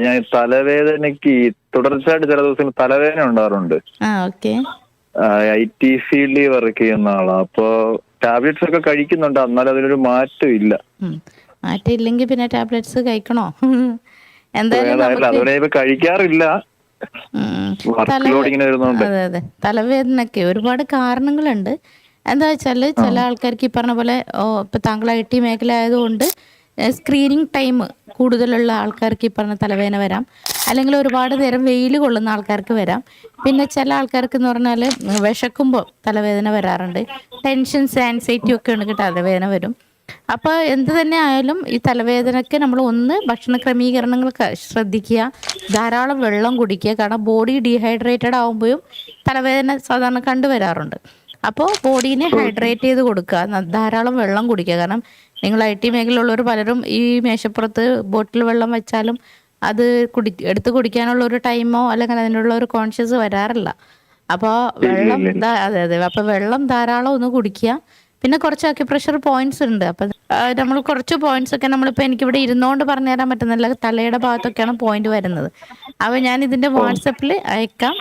ഞാൻ തലവേദനയ്ക്ക് തുടർച്ചയായിട്ട് ചില ദിവസങ്ങൾ തലവേദന ഉണ്ടാകാറുണ്ട്. ഓക്കെ. IT ഫീൽഡിൽ വർക്ക് ചെയ്യുന്ന ആളാ. അപ്പൊ ടാബ്ലറ്റ്സ് ഒക്കെ കഴിക്കുന്നുണ്ട്, എന്നാലും അതിനൊരു മാറ്റം ഇല്ല. മാറ്റം ഇല്ലെങ്കിൽ പിന്നെ ടാബ്ലറ്റ്സ് കഴിക്കണോ? എന്തായാലും നമുക്ക് അതുകൊണ്ട് ഇപ്പൊ കഴിക്കാറില്ല. വർക്ക് ലോഡ് ഇങ്ങനെ വരുന്നോണ്ട്. അതെ തലവേദനയ്ക്ക് ഒരുപാട് കാരണങ്ങളുണ്ട്. എന്താ വെച്ചാൽ ചില ആൾക്കാർക്ക് ഈ പറഞ്ഞ പോലെ ഇപ്പൊ താങ്കൾ IT മേഖല ആയതുകൊണ്ട് സ്ക്രീനിങ് ടൈം കൂടുതലുള്ള ആൾക്കാർക്ക് ഈ പറഞ്ഞ തലവേദന വരാം. അല്ലെങ്കിൽ ഒരുപാട് നേരം വെയിൽ കൊള്ളുന്ന ആൾക്കാർക്ക് വരാം. പിന്നെ ചില ആൾക്കാർക്ക് എന്ന് പറഞ്ഞാൽ വിശക്കുമ്പോൾ തലവേദന വരാറുണ്ട്. ടെൻഷൻസ് ആൻസൈറ്റി ഒക്കെ ഉണ്ടെങ്കിൽ തലവേദന വരും. അപ്പോൾ എന്ത് തന്നെ ആയാലും ഈ തലവേദനയ്ക്ക് നമ്മൾ ഭക്ഷണ ക്രമീകരണങ്ങൾ ശ്രദ്ധിക്കുക, ധാരാളം വെള്ളം കുടിക്കുക. കാരണം ബോഡി ഡീഹൈഡ്രേറ്റഡ് ആകുമ്പോഴും തലവേദന സാധാരണ കണ്ടുവരാറുണ്ട്. അപ്പോൾ ബോഡീനെ ഹൈഡ്രേറ്റ് ചെയ്ത് കൊടുക്കുക, ധാരാളം വെള്ളം കുടിക്കുക. കാരണം നിങ്ങൾ IT മേഖലയിലുള്ളവർ പലരും ഈ മേശപ്പുറത്ത് ബോട്ടിൽ വെള്ളം വെച്ചാലും അത് എടുത്ത് കുടിക്കാനുള്ള ഒരു ടൈമോ അല്ലെങ്കിൽ അതിനുള്ള ഒരു കോൺഷ്യസ് വരാറില്ല. അപ്പോൾ വെള്ളം അതെ അപ്പോൾ വെള്ളം ധാരാളം ഒന്ന് കുടിക്കുക. പിന്നെ കുറച്ച് അക്യുപ്രഷർ പോയിന്റ്സ് ഉണ്ട്. അപ്പം നമ്മൾ കുറച്ച് പോയിന്റ്സ് ഒക്കെ നമ്മളിപ്പോൾ എനിക്കിവിടെ ഇരുന്നുകൊണ്ട് പറഞ്ഞു തരാൻ പറ്റുന്നില്ല, തലയുടെ ഭാഗത്തൊക്കെയാണ് പോയിന്റ് വരുന്നത്. അപ്പോൾ ഞാൻ ഇതിൻ്റെ വാട്സപ്പിൽ അയക്കാം.